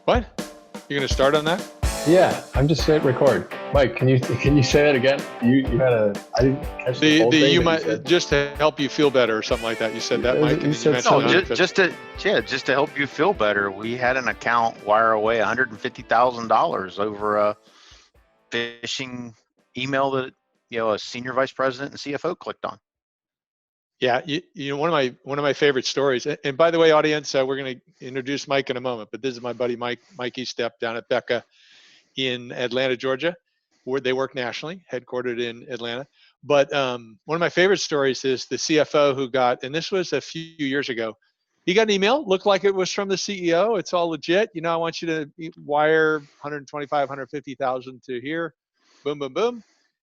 What? You're gonna start on that? Yeah, I'm just hitting record. Mike, can you say that again? You had I didn't catch the whole thing. You that might said. just to help you feel better or something like that. You said that, Mike, and then you said mentioned something. No, just to help you feel better. We had an account wire away $150,000 over a phishing email that a senior vice president and CFO clicked on. Yeah, you know, one of my favorite stories. And by the way, audience, we're going to introduce Mike in a moment, but this is my buddy Mike Estep down at BECA in Atlanta, Georgia, where they work nationally, headquartered in Atlanta. But one of my favorite stories is the CFO who got, and this was a few years ago, he got an email, looked like it was from the CEO. It's all legit. You know, I want you to wire 125, 150,000 to here. Boom, boom, boom.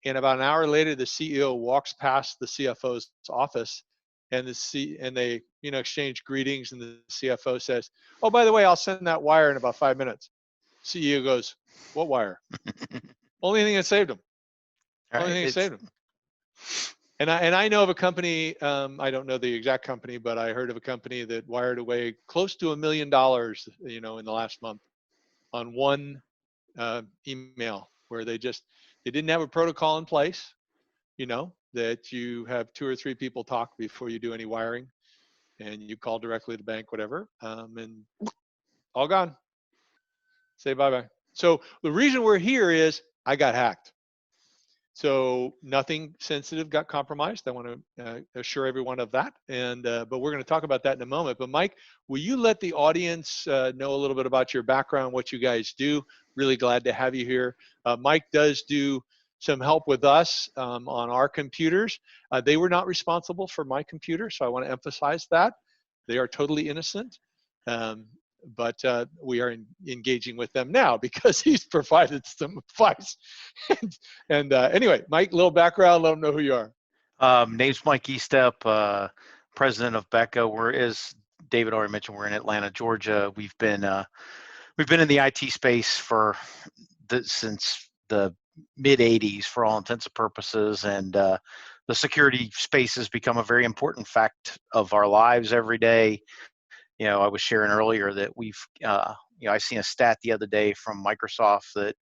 And about an hour later, the CEO walks past the CFO's office, and they exchange greetings. And the CFO says, "Oh, by the way, I'll send that wire in about 5 minutes." CEO goes, "What wire?" Only thing that saved him. Right? Only thing that saved him. And I know of a company. I don't know the exact company, but I heard of a company that wired away close to $1 million, in the last month, on one email where they didn't have a protocol in place. That you have 2 or 3 people talk before you do any wiring, and you call directly to the bank, whatever, and all gone. Say bye-bye. So the reason we're here is I got hacked. So nothing sensitive got compromised. I want to assure everyone of that. And but we're going to talk about that in a moment. But Mike, will you let the audience know a little bit about your background, what you guys do? Really glad to have you here. Mike does do some help with us on our computers. They were not responsible for my computer, so I want to emphasize that. They are totally innocent. But we are engaging with them now because he's provided some advice. and anyway, Mike, little background, let them know who you are. Name's Mike Estep, president of BECA. As David already mentioned, we're in Atlanta, Georgia. We've been in the IT space since the mid '80s for all intents and purposes, and the security space has become a very important fact of our lives every day. I was sharing earlier that I seen a stat the other day from Microsoft that,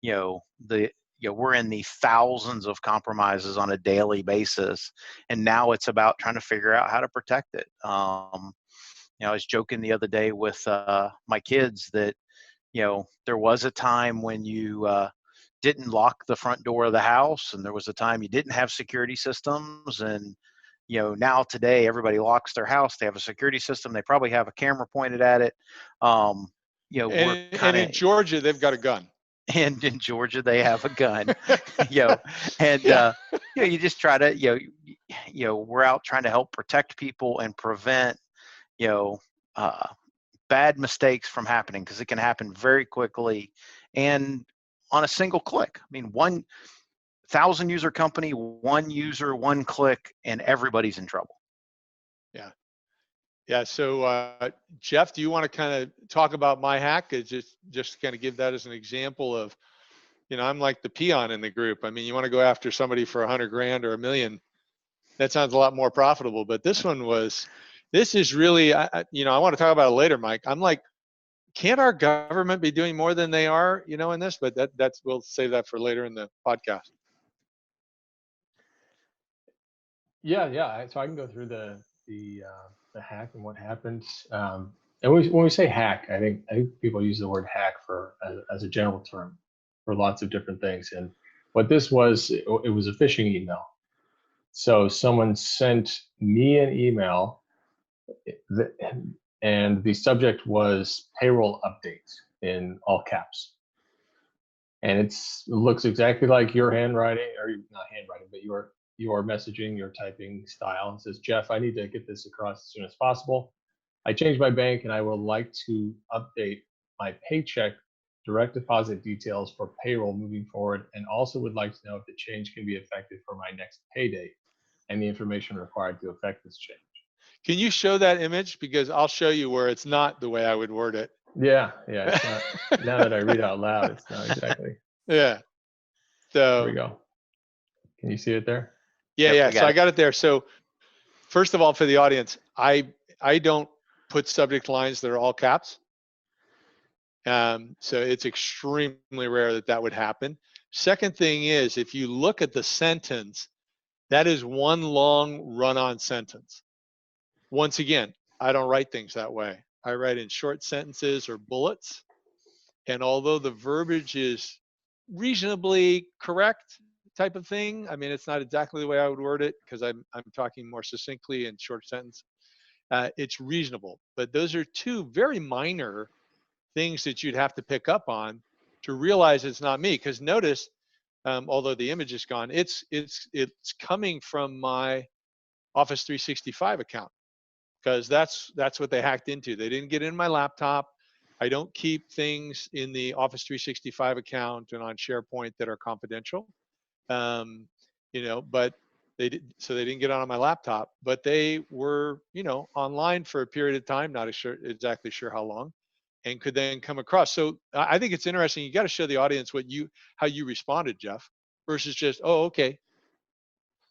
we're in the thousands of compromises on a daily basis, and now it's about trying to figure out how to protect it. I was joking the other day with my kids that, there was a time when you didn't lock the front door of the house, and there was a time you didn't have security systems, and now today everybody locks their house. They have a security system. They probably have a camera pointed at it. And in Georgia, they've got a gun. And in Georgia, they have a gun. You just try to, we're out trying to help protect people and prevent, bad mistakes from happening, because it can happen very quickly and on a single click. I mean, 1,000 user company, one user, one click, and everybody's in trouble. Yeah. So Jeff, do you want to kind of talk about my hack? Just kind of give that as an example of, I'm like the peon in the group. I mean, you want to go after somebody for 100 grand or $1 million. That sounds a lot more profitable. But this is really, I want to talk about it later, Mike. I'm like, can't our government be doing more than they are, in this? But we'll save that for later in the podcast. Yeah. So I can go through the hack and what happened. And when we say hack, I think people use the word hack as a general term for lots of different things. And what this was, it was a phishing email. So someone sent me an email, and the subject was payroll updates in all caps. And it looks exactly like your handwriting, or not handwriting, but your messaging, your typing style. It says, Jeff, I need to get this across as soon as possible. I changed my bank and I would like to update my paycheck direct deposit details for payroll moving forward, and also would like to know if the change can be effective for my next pay date and the information required to effect this change. Can you show that image? Because I'll show you where it's not the way I would word it. Yeah. It's not, now that I read out loud, it's not exactly. Yeah. So here we go. Can you see it there? Yeah. So I got it there. So first of all, for the audience, I don't put subject lines that are all caps. So it's extremely rare that that would happen. Second thing is, if you look at the sentence, that is one long run-on sentence. Once again, I don't write things that way. I write in short sentences or bullets. And although the verbiage is reasonably correct type of thing, I mean, it's not exactly the way I would word it because I'm talking more succinctly in short sentence. It's reasonable. But those are two very minor things that you'd have to pick up on to realize it's not me. Because notice, although the image is gone, it's coming from my Office 365 account, because that's what they hacked into. They didn't get in my laptop. I don't keep things in the Office 365 account and on SharePoint that are confidential. You know, but they didn't get on my laptop, but they were, you know, online for a period of time, not exactly sure how long, and could then come across. So I think it's interesting. You got to show the audience how you responded, Jeff, versus just, oh, okay.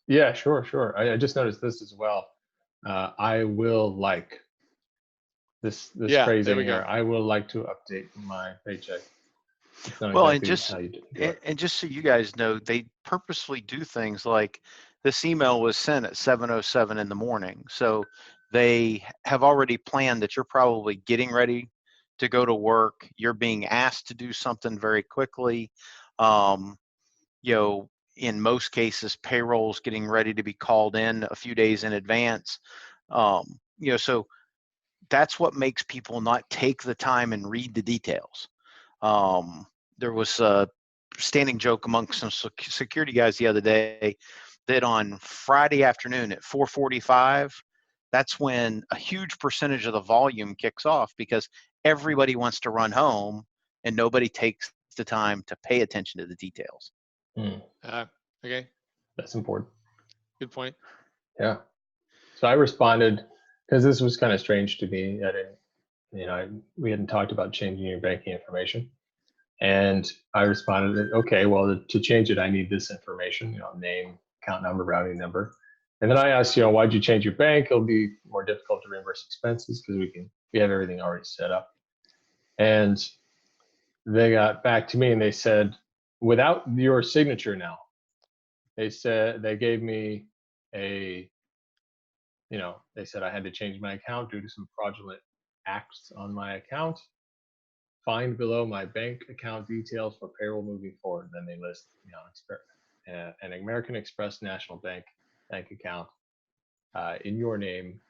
Yeah, sure. I just noticed this as well. I will like this Yeah, there phrasing we go. here. I will like to update my paycheck. It's not Well, exactly how you do it. and just so you guys know, they purposely do things like this email was sent at 7:07 in the morning. So they have already planned that you're probably getting ready to go to work. You're being asked to do something very quickly. You know, in most cases, payroll's getting ready to be called in a few days in advance. You know, so that's what makes people not take the time and read the details. There was a standing joke amongst some security guys the other day that on Friday afternoon at 4:45, that's when a huge percentage of the volume kicks off because everybody wants to run home and nobody takes the time to pay attention to the details. Okay, That's important. good point. Yeah. So I responded because this was kind of strange to me. I didn't, you know, we hadn't talked about changing your banking information. And I responded that, okay, well, to change it, I need this information, you know, name, account number, routing number. And then I asked, you know, why'd you change your bank? It'll be more difficult to reimburse expenses because we have everything already set up. And they got back to me and they said, without your signature now, they said, they gave me a, you know, they said I had to change my account due to some fraudulent acts on my account. Find below my bank account details for payroll moving forward. Then they list, you know, an American Express National Bank account in your name.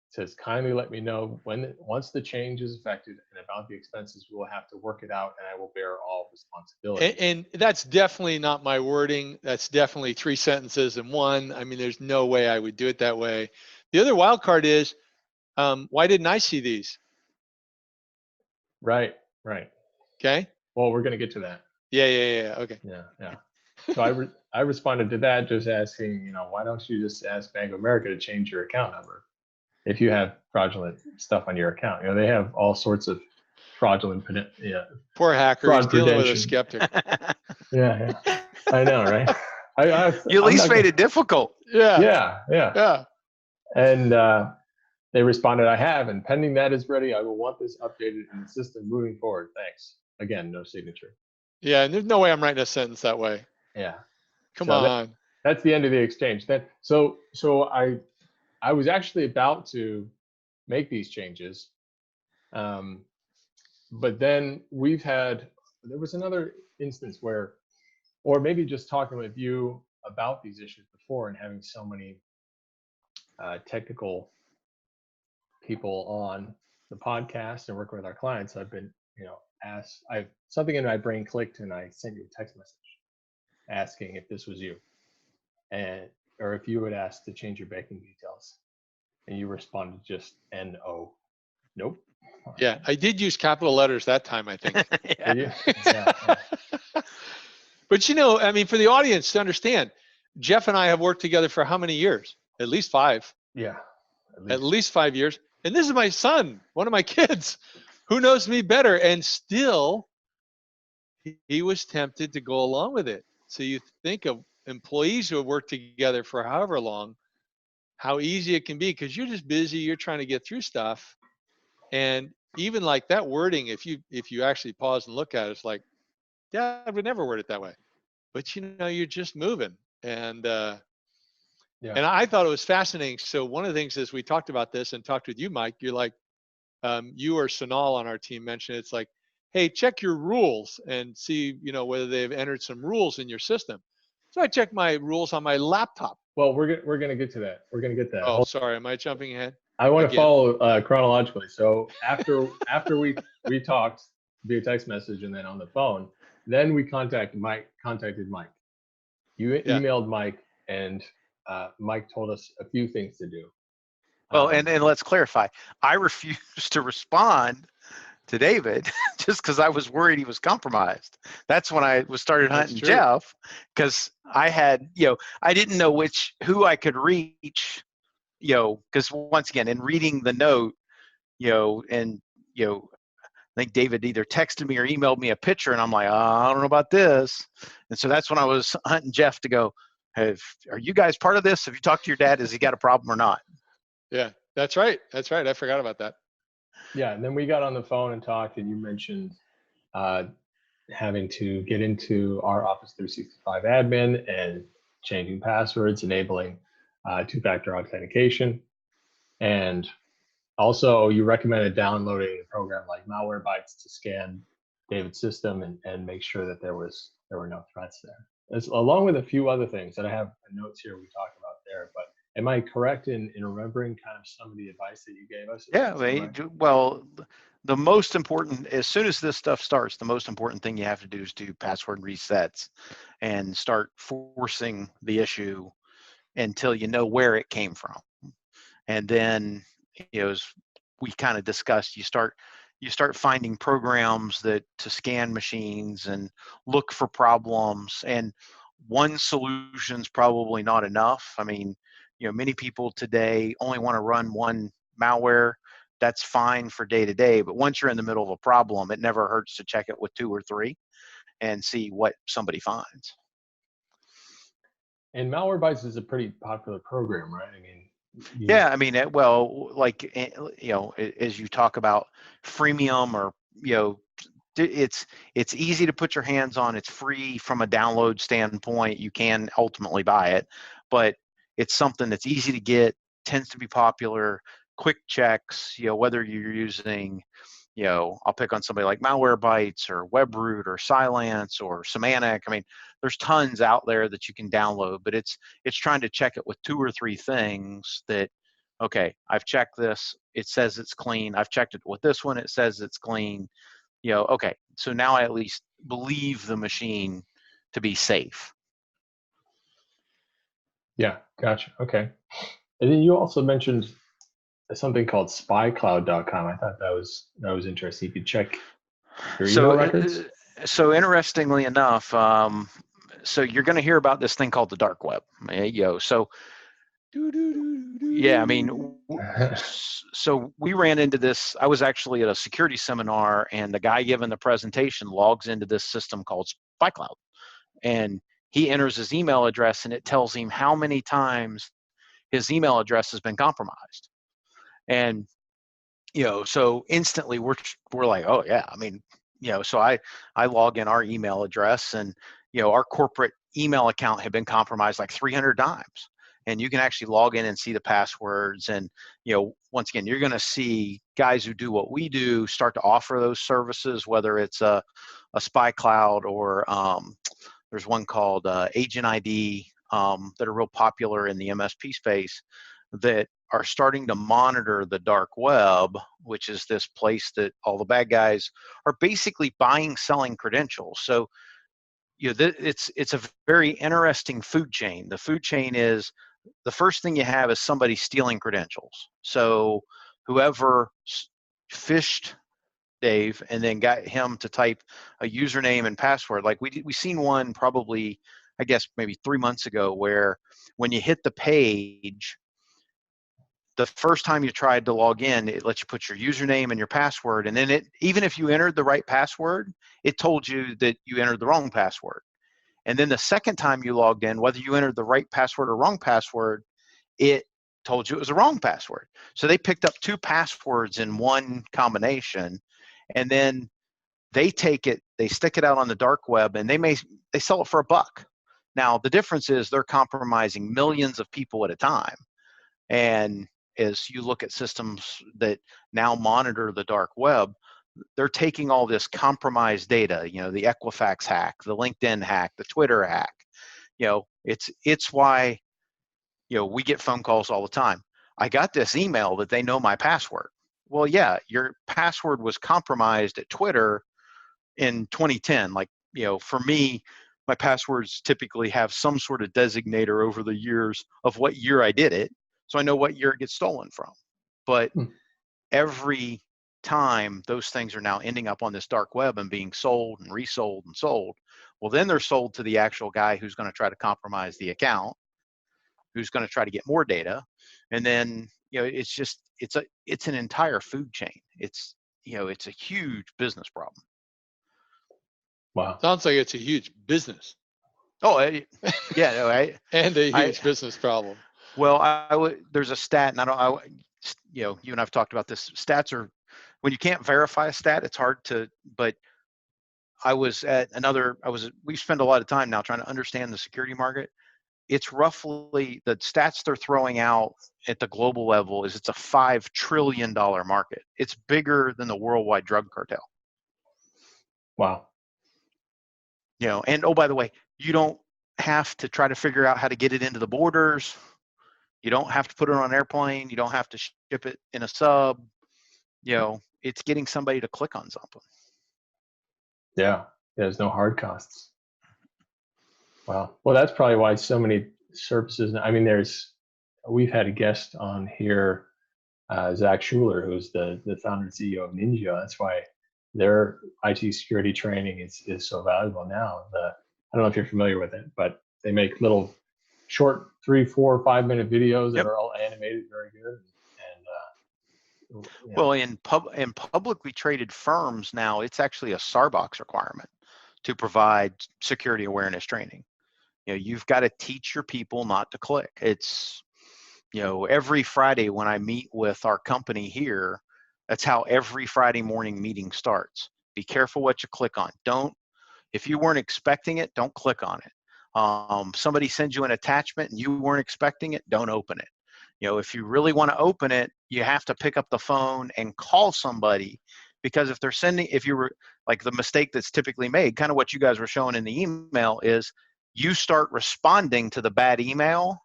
It says, kindly let me know once the change is effected and about the expenses. We will have to work it out, and I will bear all responsibility. And that's definitely not my wording. That's definitely 3 sentences in one. I mean, there's no way I would do it that way. The other wild card is, why didn't I see these? Right. Okay. Well, we're going to get to that. Yeah. Okay. Yeah. So I responded to that just asking, you know, why don't you just ask Bank of America to change your account number if you have fraudulent stuff on your account? You know, they have all sorts of fraudulent, Poor hacker. He's dealing with a skeptic. Yeah. I know, right? You at least made it difficult. Yeah. And they responded, I have, and pending that is ready, I will want this updated in the system moving forward. Thanks. Again, no signature. Yeah, and there's no way I'm writing a sentence that way. Yeah. Come on. That's the end of the exchange. So I was actually about to make these changes. But then there was another instance where, or maybe just talking with you about these issues before and having so many technical people on the podcast and working with our clients, I've been, you know, something in my brain clicked and I sent you a text message asking if this was you or if you would ask to change your banking details, and you responded just N-O. Nope. Yeah, I did use capital letters that time, I think. Yeah. But you know, I mean, for the audience to understand, Jeff and I have worked together for how many years? At least 5. Yeah. At least 5 years. And this is my son, one of my kids, who knows me better, and still he was tempted to go along with it. So you think of employees who have worked together for however long, how easy it can be, because you're just busy, you're trying to get through stuff. And even like that wording, if you actually pause and look at it, it's like, yeah, I would never word it that way. But you're just moving. Yeah. And I thought it was fascinating. So one of the things is we talked about this and talked with you, Mike. You're like, you or Sonal on our team mentioned it's like, hey, check your rules and see, whether they've entered some rules in your system. So I checked my rules on my laptop. Well, we're gonna get to that. We're gonna get that. Oh, sorry, am I jumping ahead? I want to Again. follow chronologically. So after we talked via text message and then on the phone, then we contacted Mike. You Yeah. emailed Mike, and Mike told us a few things to do. Well, and let's clarify. I refused to respond to David just because I was worried he was compromised. That's when I started hunting true. Jeff, because I had, I didn't know who I could reach, because once again, in reading the note, and I think David either texted me or emailed me a picture, and I'm like, I don't know about this. And so that's when I was hunting Jeff to go, hey, are you guys part of this? Have you talked to your dad? Has he got a problem or not? Yeah, that's right. That's right. I forgot about that. Yeah, and then we got on the phone and talked, and you mentioned having to get into our Office 365 admin and changing passwords, enabling two-factor authentication. And also, you recommended downloading a program like Malwarebytes to scan David's system and make sure that there were no threats there. Along with a few other things that I have notes here we talked about there. But am I correct in remembering kind of some of the advice that you gave us? Yeah, well, the most important, as soon as this stuff starts, the most important thing you have to do is do password resets and start forcing the issue until you know where it came from. And then, as we kind of discussed, you start finding programs to scan machines and look for problems. And one solution's probably not enough. I mean, many people today only want to run one malware. That's fine for day to day, but once you're in the middle of a problem, it never hurts to check it with 2 or 3 and see what somebody finds. And Malwarebytes is a pretty popular program, right? I mean, yeah, I mean, well, like, as you talk about freemium, or it's easy to put your hands on. It's free from a download standpoint. You can ultimately buy it, but it's something that's easy to get, tends to be popular, quick checks, whether you're using, I'll pick on somebody like Malwarebytes or WebRoot or Cylance or Semantic. I mean, there's tons out there that you can download, but it's trying to check it with 2 or 3 things that, okay, I've checked this, it says it's clean. I've checked it with this one, it says it's clean. Okay, so now I at least believe the machine to be safe. Yeah, gotcha. Okay. And then you also mentioned something called spycloud.com. I thought that was interesting. You could check your email records. So interestingly enough, so you're going to hear about this thing called the dark web. So yeah, I mean, so we ran into this. I was actually at a security seminar, and the guy giving the presentation logs into this system called SpyCloud, and he enters his email address, and it tells him how many times his email address has been compromised. And so instantly we're like, oh yeah, I mean, so I log in our email address, and our corporate email account had been compromised like 300 times. And you can actually log in and see the passwords. And once again, you're going to see guys who do what we do start to offer those services, whether it's a SpyCloud or there's one called Agent ID that are real popular in the MSP space, that are starting to monitor the dark web, which is this place that all the bad guys are basically buying, selling credentials. So it's a very interesting food chain. The food chain is, the first thing you have is somebody stealing credentials. So whoever fished Dave and then got him to type a username and password, like we seen one probably, I guess maybe 3 months ago, where when you hit the page, the first time you tried to log in, it lets you put your username and your password, and then even if you entered the right password, it told you that you entered the wrong password. And then the second time you logged in, whether you entered the right password or wrong password, it told you it was the wrong password. So they picked up 2 passwords in one combination, and then they take it, they stick it out on the dark web, and they sell it for $1. Now the difference is they're compromising millions of people at a time. And as you look at systems that now monitor the dark web, they're taking all this compromised data, the Equifax hack, the LinkedIn hack, the Twitter hack. It's why, we get phone calls all the time. I got this email that they know my password. Well, yeah, your password was compromised at Twitter in 2010. Like, for me, my passwords typically have some sort of designator over the years of what year I did it, so I know what year it gets stolen from. But every time those things are now ending up on this dark web and being sold and resold and sold, well, then they're sold to the actual guy who's going to try to compromise the account, who's going to try to get more data. And then, it's an entire food chain. It's a huge business problem. Wow. Sounds like it's a huge business. Oh, yeah, no, and a huge business problem. Well, there's a stat, and you and I've talked about this. Stats are, when you can't verify a stat, it's hard to. But we spend a lot of time now trying to understand the security market. It's roughly, the stats they're throwing out at the global level is it's a $5 trillion market. It's bigger than the worldwide drug cartel. Wow. And oh, by the way, you don't have to try to figure out how to get it into the borders. You don't have to put it on an airplane. You don't have to ship it in a sub. It's getting somebody to click on something. Yeah, there's no hard costs. Wow. Well, that's probably why so many services. I mean, we've had a guest on here, Zach Schuler, who's the founder and CEO of Ninja. That's why their IT security training is so valuable now. I don't know if you're familiar with it, but they make little short 3, 4, 5 minute videos that are all animated very good. And well, in publicly traded firms now, it's actually a Starbucks requirement to provide security awareness training. You've got to teach your people not to click. It's, every Friday when I meet with our company here, that's how every Friday morning meeting starts. Be careful what you click on. If you weren't expecting it, don't click on it. Somebody sends you an attachment and you weren't expecting it, don't open it. If you really want to open it, you have to pick up the phone and call somebody, because if you were, like, the mistake that's typically made, kind of what you guys were showing in the email, is you start responding to the bad email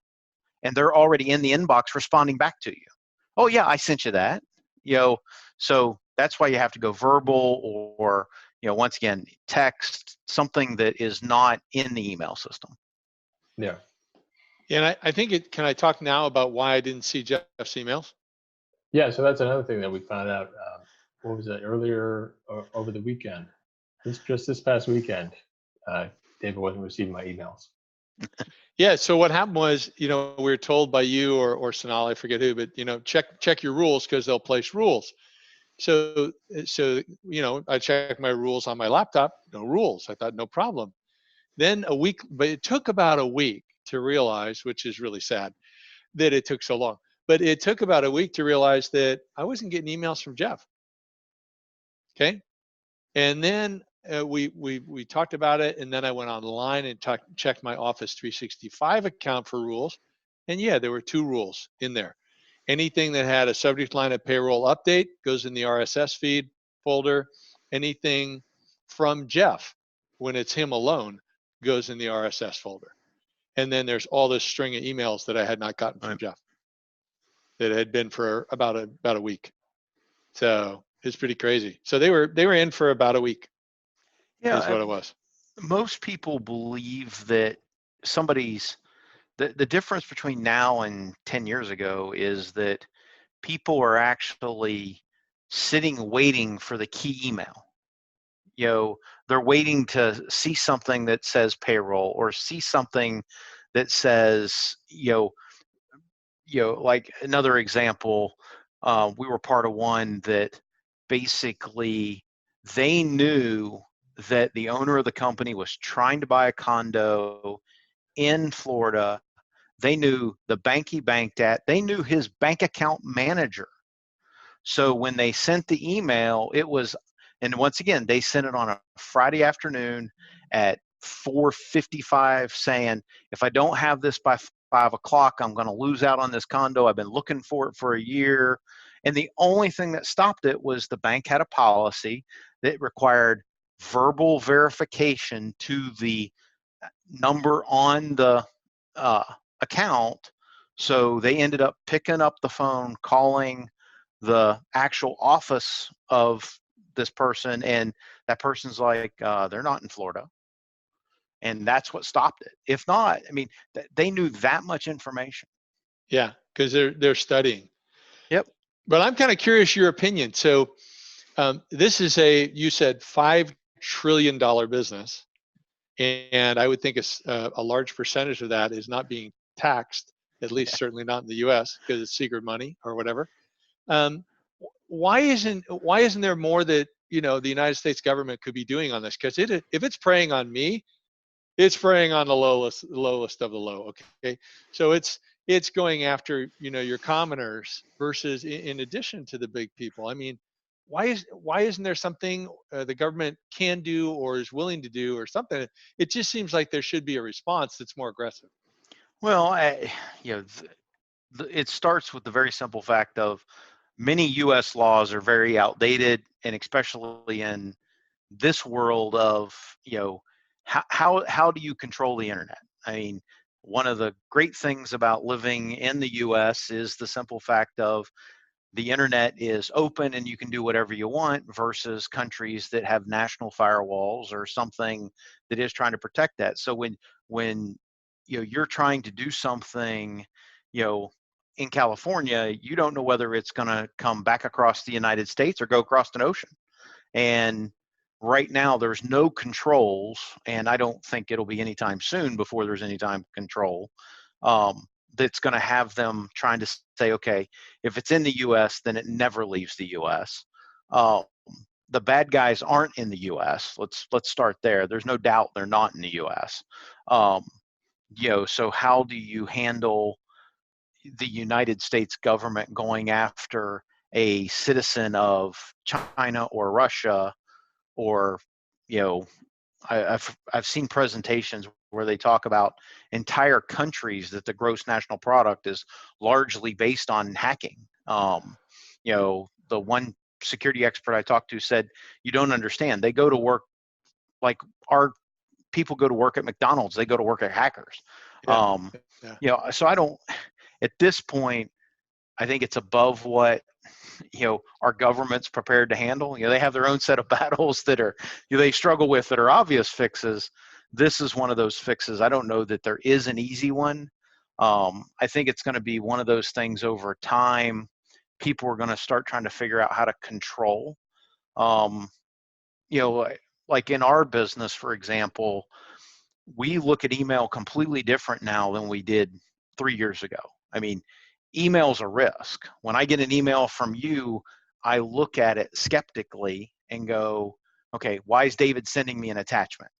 and they're already in the inbox responding back to you. Oh yeah, I sent you that. So that's why you have to go verbal, or once again, text, something that is not in the email system. Yeah. And I think can I talk now about why I didn't see Jeff's emails? Yeah, so that's another thing that we found out. What was it, earlier over the weekend? Just this past weekend, David wasn't receiving my emails. Yeah. So what happened was, we were told by you or Sonali, I forget who, but check your rules, because they'll place rules. So I checked my rules on my laptop, no rules. I thought no problem. Then but it took about a week to realize, which is really sad that it took so long. But it took about a week to realize that I wasn't getting emails from Jeff. Okay. And then we talked about it, and then I went online and checked my Office 365 account for rules. And yeah, there were 2 rules in there. Anything that had a subject line of payroll update goes in the RSS feed folder. Anything from Jeff, when it's him alone, goes in the RSS folder. And then there's all this string of emails that I had not gotten from Jeff that had been for about a week. So it's pretty crazy. So they were in for about a week. Yeah, is what it was. Most people believe that the difference between now and 10 years ago is that people are actually sitting waiting for the key email. They're waiting to see something that says payroll, or see something that says, like another example, we were part of one that basically they knew that the owner of the company was trying to buy a condo in Florida. They knew the bank he banked at. They knew his bank account manager. So when they sent the email, it was, and once again, they sent it on a Friday afternoon at 4:55 saying, if I don't have this by 5 o'clock, I'm going to lose out on this condo. I've been looking for it for a year. And the only thing that stopped it was the bank had a policy that required verbal verification to the number on the account. So they ended up picking up the phone, calling the actual office of this person, and that person's like, they're not in Florida. And that's what stopped it. If not, I mean, they knew that much information. Yeah, because they're studying. Yep. But I'm kind of curious your opinion. So this is you said $5 trillion business, and I would think a large percentage of that is not being taxed, at least certainly not in the U.S. because it's secret money or whatever. Why isn't there more that the United States government could be doing on this? Because if it's preying on me, it's preying on the lowest of the low. Okay, so it's going after your commoners versus in addition to the big people. I mean, why isn't there something the government can do or is willing to do or something? It just seems like there should be a response that's more aggressive. Well, it starts with the very simple fact of many U.S. laws are very outdated, and especially in this world of how do you control the internet? I mean, one of the great things about living in the U.S. is the simple fact of the internet is open and you can do whatever you want versus countries that have national firewalls or something that is trying to protect that. So when you're trying to do something, in California, you don't know whether it's going to come back across the United States or go across an ocean. And right now there's no controls, and I don't think it'll be anytime soon before there's any time control that's going to have them trying to say, okay, if it's in the U.S., then it never leaves the U.S. The bad guys aren't in the U.S. Let's start there. There's no doubt they're not in the U.S. So how do you handle the United States government going after a citizen of China or Russia, or I've seen presentations where they talk about entire countries that the gross national product is largely based on hacking. The one security expert I talked to said, you don't understand. They go to work like our people go to work at McDonald's. They go to work at hackers. Yeah. So I don't, at this point, I think it's above what our government's prepared to handle. They have their own set of battles that are they struggle with that are obvious fixes. This is one of those fixes. I don't know that there is an easy one. I think it's going to be one of those things over time. People are going to start trying to figure out how to control. Like in our business, for example, we look at email completely different now than we did 3 years ago. I mean, email's a risk. When I get an email from you, I look at it skeptically and go, okay, why is David sending me an attachment?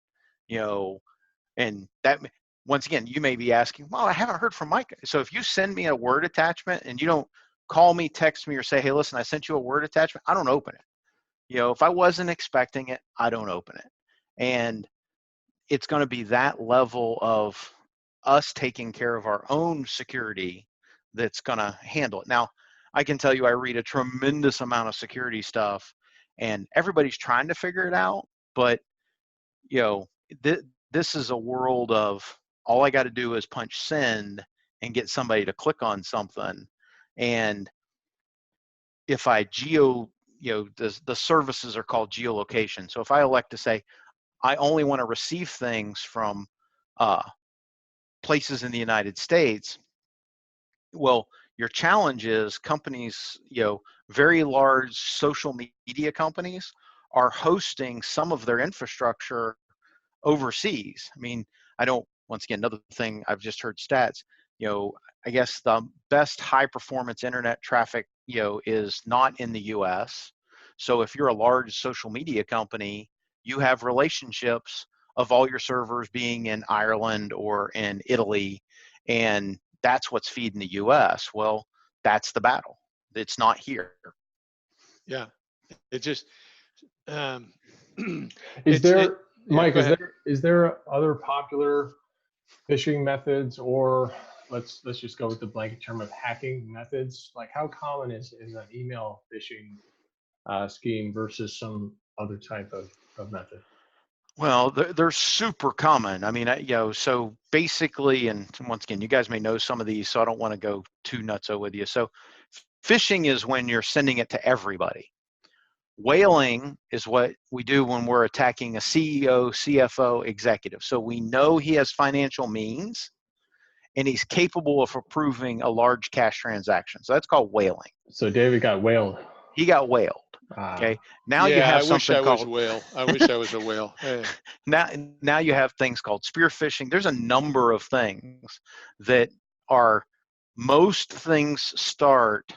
And that, once again, you may be asking, well, I haven't heard from Mike. So if you send me a Word attachment and you don't call me, text me, or say, hey, listen, I sent you a Word attachment, I don't open it. If I wasn't expecting it, I don't open it. And it's going to be that level of us taking care of our own security that's going to handle it. Now, I can tell you I read a tremendous amount of security stuff, and everybody's trying to figure it out. But, this is a world of all I got to do is punch send and get somebody to click on something. And if I the services are called geolocation. So if I elect to say, I only want to receive things from places in the United States, well, your challenge is companies, very large social media companies are hosting some of their infrastructure overseas. I mean, once again, another thing I've just heard stats, I guess the best high performance internet traffic, is not in the US. So if you're a large social media company, you have relationships of all your servers being in Ireland or in Italy, and that's what's feeding the US. Well, that's the battle. It's not here. Yeah. It just, Is it's, there, yeah, Mike, go ahead. is there other popular phishing methods, or let's just go with the blanket term of hacking methods? Like, how common is an email phishing scheme versus some other type of method? Well, they're super common. I mean, so basically, and once again, you guys may know some of these, so I don't want to go too nutso with you. So phishing is when you're sending it to everybody. Whaling is what we do when we're attacking a CEO, CFO, executive. So we know he has financial means and he's capable of approving a large cash transaction. So that's called whaling. So David got whaled. He got whaled. Okay. Now you Yeah, have I wish something I was called whale. I wish I was a whale. Hey. now you have things called spear phishing. There's a number of things that are, most things start,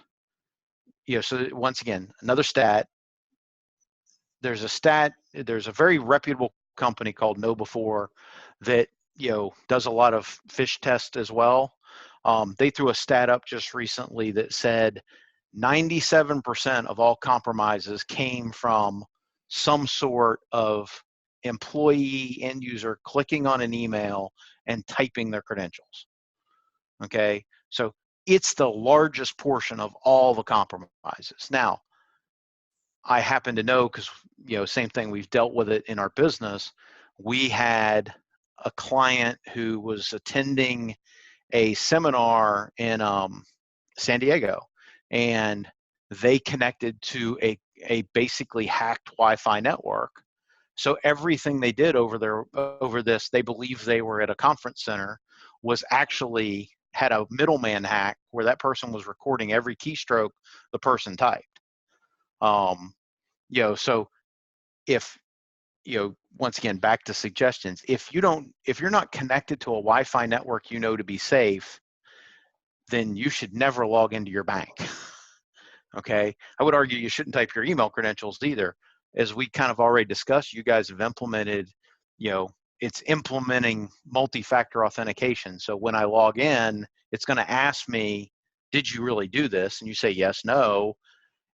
so once again, another stat. There's a very reputable company called KnowBe4 that, does a lot of phish tests as well. They threw a stat up just recently that said 97% of all compromises came from some sort of employee, end user clicking on an email and typing their credentials. Okay, so it's the largest portion of all the compromises. Now, I happen to know, because same thing, we've dealt with it in our business. We had a client who was attending a seminar in San Diego, and they connected to a basically hacked Wi-Fi network. So everything they did over this, they believe they were at a conference center, was actually had a middleman hack where that person was recording every keystroke the person typed. So if, once again, back to suggestions, if you're not connected to a Wi-Fi network, to be safe, then you should never log into your bank. Okay. I would argue you shouldn't type your email credentials either. As we kind of already discussed, you guys have implemented, it's implementing multi-factor authentication. So when I log in, it's going to ask me, did you really do this? And you say yes, no.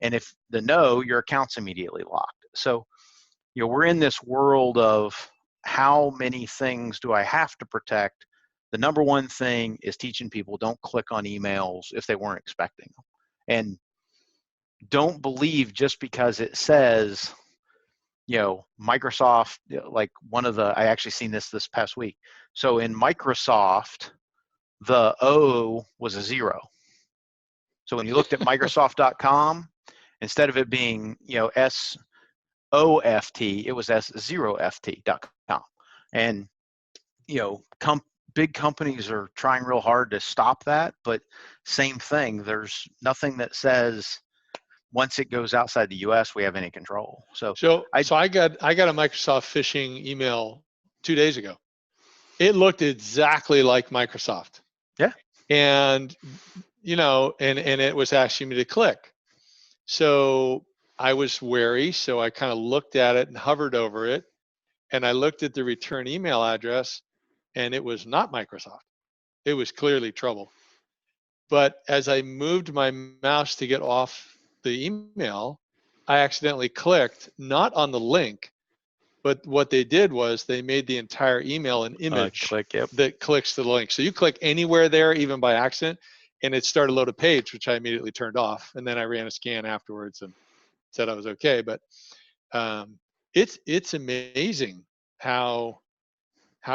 And if the no, your account's immediately locked. So, we're in this world of how many things do I have to protect? The number one thing is teaching people don't click on emails if they weren't expecting them. And don't believe just because it says, Microsoft, like I actually seen this past week. So in Microsoft, the O was a 0. So when you looked at Microsoft.com, instead of it being, SOFT, it was S0FT.com. And, big companies are trying real hard to stop that, but same thing. There's nothing that says once it goes outside the US, we have any control. So I got a Microsoft phishing email 2 days ago. It looked exactly like Microsoft. Yeah. And, and it was asking me to click. So I was wary. So I kind of looked at it and hovered over it. And I looked at the return email address, and it was not Microsoft. It was clearly trouble. But as I moved my mouse to get off the email, I accidentally clicked not on the link, but what they did was they made the entire email an image that clicks to the link. So you click anywhere there, even by accident, and it started load a page, which I immediately turned off. And then I ran a scan afterwards and said I was okay. But it's amazing how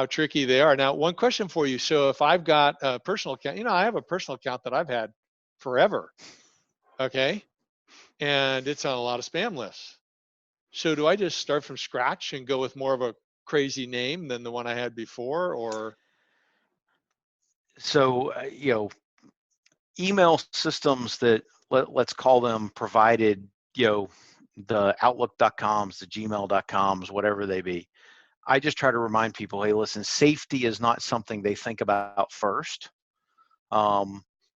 tricky they are. Now, one question for you. So if I've got a personal account, I have a personal account that I've had forever. Okay. And it's on a lot of spam lists. So do I just start from scratch and go with more of a crazy name than the one I had before, or? So, email systems that let's call them provided, the Outlook.coms, the Gmail.coms, whatever they be. I just try to remind people, hey, listen, safety is not something they think about first.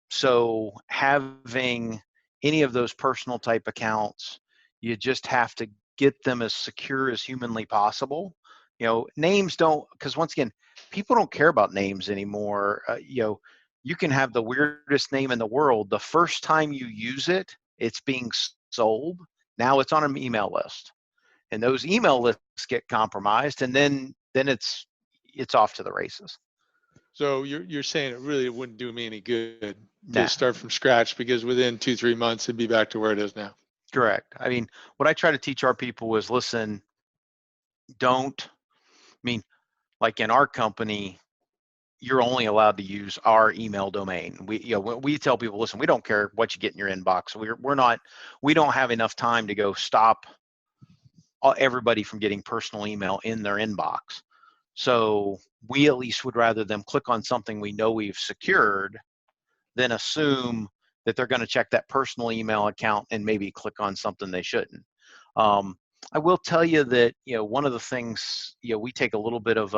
So having any of those personal type accounts, you just have to get them as secure as humanly possible. Names don't, because once again, people don't care about names anymore. you can have the weirdest name in the world. The first time you use it, it's being sold. Now it's on an email list, and those email lists get compromised, and then it's off to the races. So you're saying it really wouldn't do me any good No. to start from scratch, because within 2-3 months it'd be back to where it is now. Correct. I mean, what I try to teach our people is, listen, like in our company, you're only allowed to use our email domain. We tell people, listen, we don't care what you get in your inbox. We don't have enough time to go stop everybody from getting personal email in their inbox. So we at least would rather them click on something we know we've secured than assume that they're going to check that personal email account and maybe click on something they shouldn't. I will tell you that, one of the things, we take a little bit of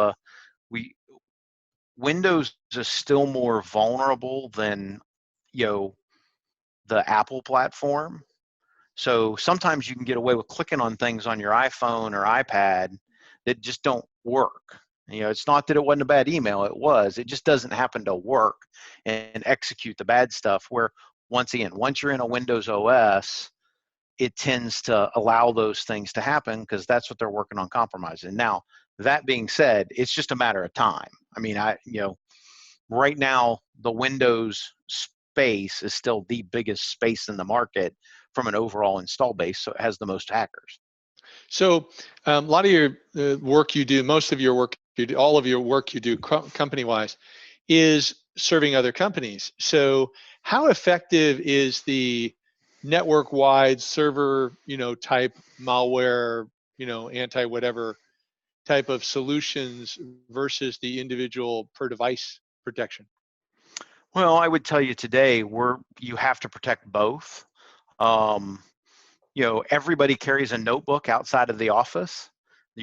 Windows is still more vulnerable than, the Apple platform. So sometimes you can get away with clicking on things on your iPhone or iPad that just don't work. It's not that it wasn't a bad email, it just doesn't happen to work and execute the bad stuff, where once you're in a Windows OS, it tends to allow those things to happen because that's what they're working on compromising. Now, that being said, it's just a matter of time. I mean, right now, the Windows space is still the biggest space in the market from an overall install base, so it has the most hackers. So a lot of your work you do, most of your work you do, all of your work you do company-wise is serving other companies. So how effective is the network-wide server, type malware, anti-whatever type of solutions versus the individual per device protection? Well, I would tell you today, you have to protect both. Everybody carries a notebook outside of the office.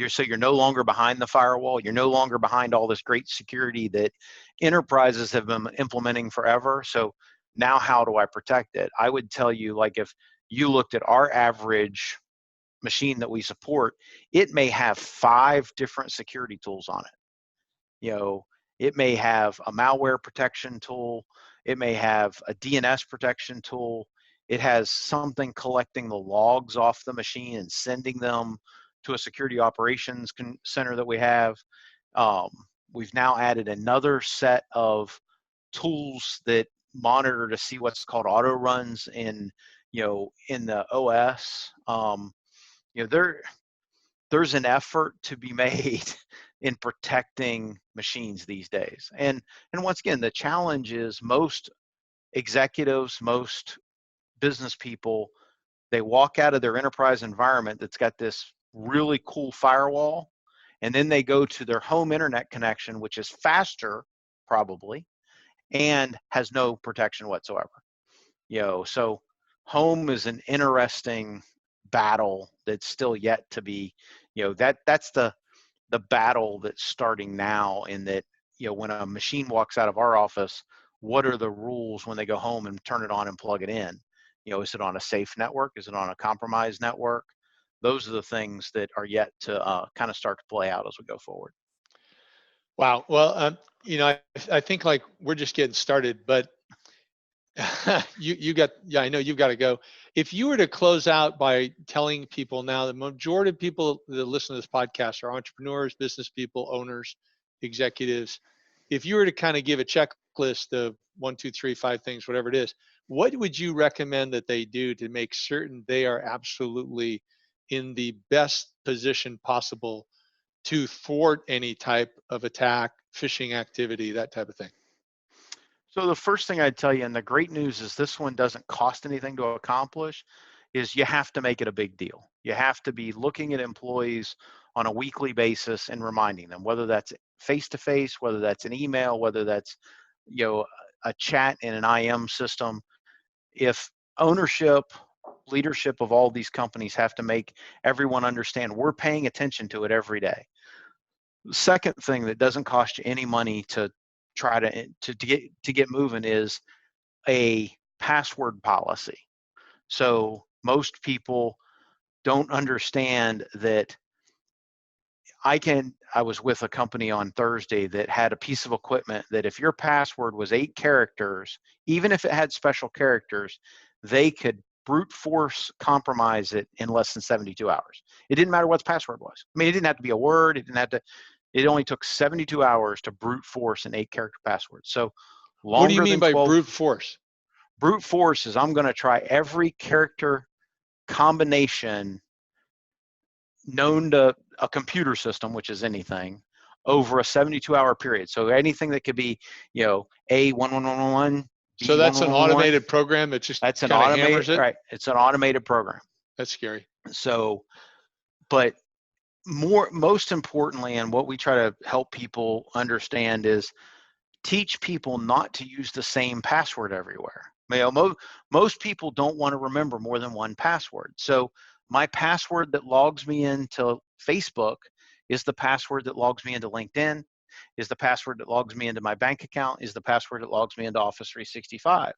So you're no longer behind the firewall. You're no longer behind all this great security that enterprises have been implementing forever. So now how do I protect it? I would tell you, like, if you looked at our average machine that we support, it may have 5 different security tools on it. It may have a malware protection tool. It may have a DNS protection tool. It has something collecting the logs off the machine and sending them to a security operations center that we have. We've now added another set of tools that monitor to see what's called auto runs in the OS. There's an effort to be made in protecting machines these days. And once again, the challenge is most executives, most business people, they walk out of their enterprise environment that's got this really cool firewall, and then they go to their home internet connection, which is faster probably, and has no protection whatsoever. So home is an interesting battle that's still yet to be, that's the battle that's starting now, in that, when a machine walks out of our office, what are the rules when they go home and turn it on and plug it in? Is it on a safe network? Is it on a compromised network? Those are the things that are yet to kind of start to play out as we go forward. Wow. Well, I think like we're just getting started, but I know you've got to go. If you were to close out by telling people now, the majority of people that listen to this podcast are entrepreneurs, business people, owners, executives. If you were to kind of give a checklist of 1, 2, 3, 5 things, whatever it is, what would you recommend that they do to make certain they are absolutely in the best position possible to thwart any type of attack, phishing activity, that type of thing? So the first thing I'd tell you, and the great news is this one doesn't cost anything to accomplish, is you have to make it a big deal. You have to be looking at employees on a weekly basis and reminding them, whether that's face-to-face, whether that's an email, whether that's a chat in an IM system. If ownership, leadership of all these companies have to make everyone understand we're paying attention to it every day. The second thing that doesn't cost you any money to try to get moving is a password policy. So most people don't understand that I was with a company on Thursday that had a piece of equipment that if your password was 8 characters, even if it had special characters, they could brute force compromise it in less than 72 hours. It didn't matter what the password was. I mean, it didn't have to be a word. It only took 72 hours to brute force an 8-character password. So longer What do you mean than by 12. brute force? Brute force is I'm going to try every character combination known to a computer system, which is anything, over a 72-hour period. So anything that could be, A1111, So that's an B1111. automated program that just That's an kind of automated, hammers it? right? It's an automated program. That's scary. So, but most importantly, and what we try to help people understand is teach people not to use the same password everywhere. Most people don't want to remember more than one password. So my password that logs me into Facebook is the password that logs me into LinkedIn, is the password that logs me into my bank account, is the password that logs me into Office 365.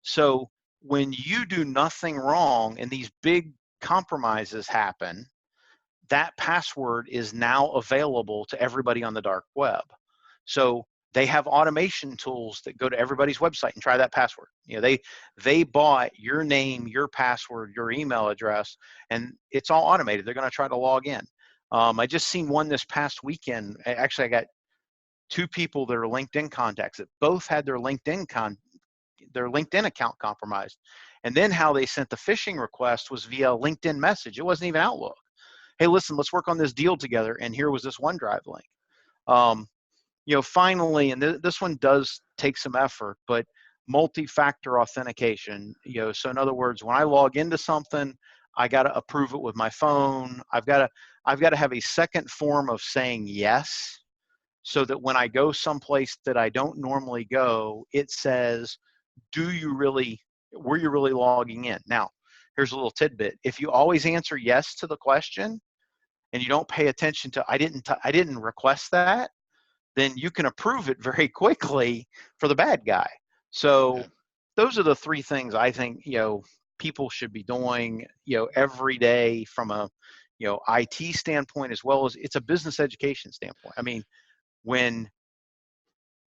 So when you do nothing wrong and these big compromises happen, that password is now available to everybody on the dark web. So they have automation tools that go to everybody's website and try that password. They bought your name, your password, your email address, and it's all automated. They're going to try to log in. I just seen one this past weekend. Actually, I got 2 people that are LinkedIn contacts that both had their LinkedIn account compromised. And then how they sent the phishing request was via LinkedIn message. It wasn't even Outlook. Hey, listen, let's work on this deal together. And here was this OneDrive link. Finally, and this one does take some effort, but multi-factor authentication. So in other words, when I log into something, I got to approve it with my phone. I've got to have a second form of saying yes, so that when I go someplace that I don't normally go, it says, were you really logging in? Now, here's a little tidbit. If you always answer yes to the question and you don't pay attention to, I didn't request that, then you can approve it very quickly for the bad guy. So Yeah. those are the 3 things I think, people should be doing, every day from a, IT standpoint, as well as it's a business education standpoint. I mean, when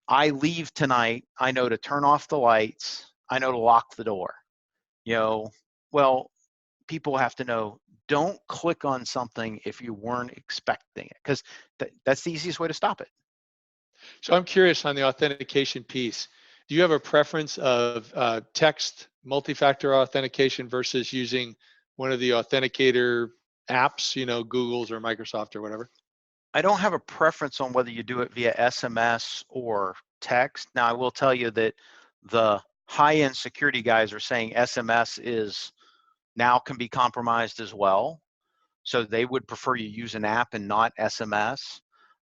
I leave tonight, I know to turn off the lights. I know to lock the door. Well, people have to know, don't click on something if you weren't expecting it, because that's the easiest way to stop it. So I'm curious on the authentication piece. Do you have a preference of text multi-factor authentication versus using one of the authenticator apps, Google's or Microsoft or whatever? I don't have a preference on whether you do it via SMS or text. Now, I will tell you that the high-end security guys are saying SMS now can be compromised as well. So they would prefer you use an app and not SMS.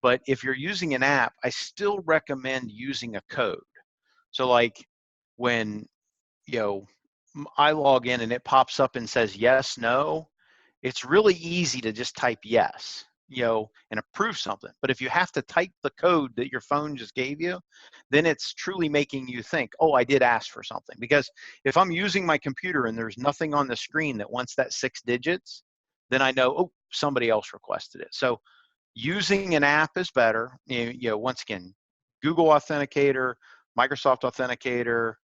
But if you're using an app, I still recommend using a code. So like when, I log in and it pops up and says yes, no, it's really easy to just type yes, and approve something. But if you have to type the code that your phone just gave you, then it's truly making you think, oh, I did ask for something. Because if I'm using my computer and there's nothing on the screen that wants that 6 digits, then I know, oh, somebody else requested it. So using an app is better. Once again, Google Authenticator, Microsoft Authenticator,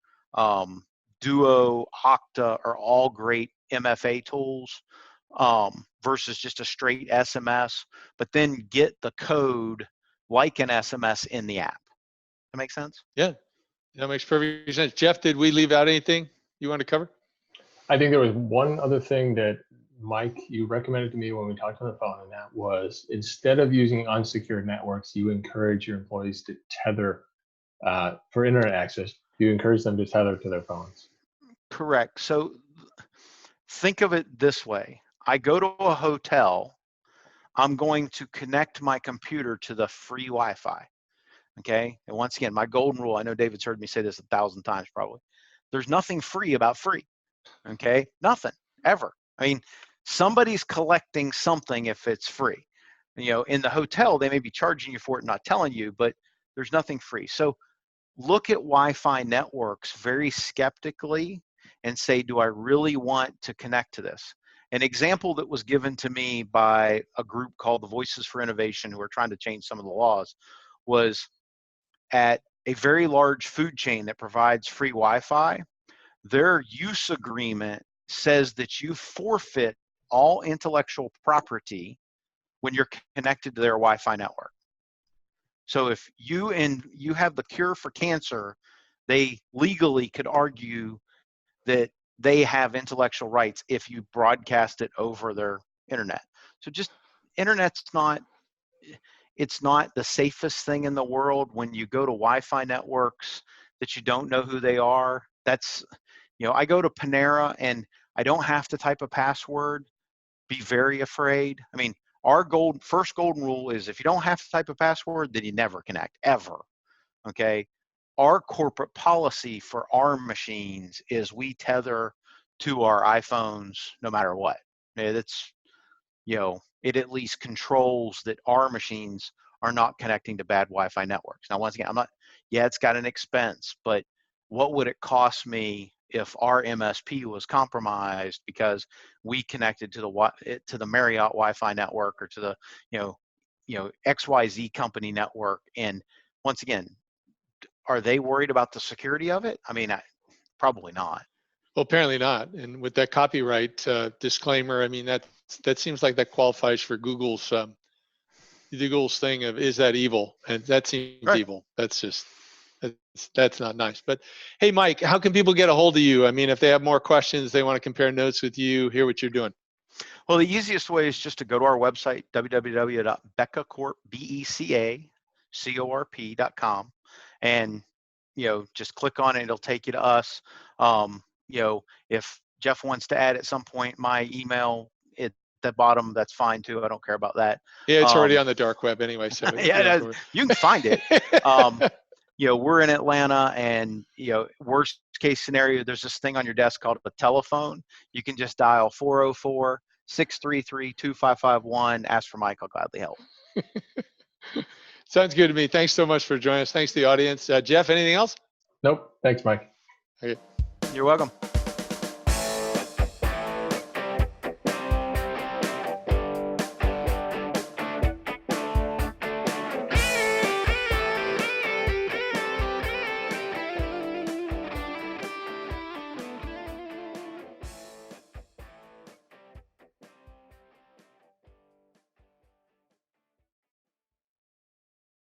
Duo, Okta are all great MFA tools. Versus just a straight SMS, but then get the code like an SMS in the app. That make sense? Yeah, that makes perfect sense. Jeff, did we leave out anything you want to cover? I think there was one other thing that, Mike, you recommended to me when we talked on the phone, and that was, instead of using unsecured networks, you encourage your employees to tether for internet access. You encourage them to tether to their phones. Correct. So think of it this way. I go to a hotel. I'm going to connect my computer to the free Wi-Fi. Okay. And once again, my golden rule, I know David's heard me say this 1,000 times probably. There's nothing free about free. Okay. Nothing ever. I mean, somebody's collecting something if it's free. In the hotel, they may be charging you for it, not telling you, but there's nothing free. So look at Wi-Fi networks very skeptically and say, do I really want to connect to this? An example that was given to me by a group called the Voices for Innovation, who are trying to change some of the laws, was at a very large food chain that provides free Wi-Fi. Their use agreement says that you forfeit all intellectual property when you're connected to their Wi-Fi network. So if you have the cure for cancer, they legally could argue that they have intellectual rights if you broadcast it over their internet. So just internet's not, it's not the safest thing in the world. When you go to Wi-Fi networks that you don't know who they are, that's, you know, I go to Panera and I don't have to type a password, be very afraid. I mean, our first golden rule is if you don't have to type a password, then you never connect, ever, okay? Our corporate policy for our machines is we tether to our iPhones no matter what. That's, you know, it at least controls that our machines are not connecting to bad Wi-Fi networks. Now, once again, I'm not, yeah, it's got an expense, but what would it cost me if our MSP was compromised because we connected to the Marriott Wi-Fi network or to the, you know, XYZ company network? And once again, are they worried about the security of it? I mean, probably not. Well, apparently not. And with that copyright disclaimer, I mean, that seems like that qualifies for Google's thing of, is that evil? And that seems Right. evil. That's not nice. But hey, Mike, how can people get a hold of you? I mean, if they have more questions, they want to compare notes with you, hear what you're doing. Well, the easiest way is just to go to our website, www.becacorp.com, and, you know, just click on it. It'll take you to us. You know, if Jeff wants to add at some point my email at the bottom, that's fine too. I don't care about that. Yeah, it's already on the dark web anyway. So yeah, you can find it. You know, we're in Atlanta, and, you know, worst case scenario, there's this thing on your desk called a telephone. You can just dial 404-633-2551. Ask for Mike. I'll gladly help. Sounds good to me. Thanks so much for joining us. Thanks to the audience. Jeff, anything else? Nope. Thanks, Mike. Okay. You're welcome.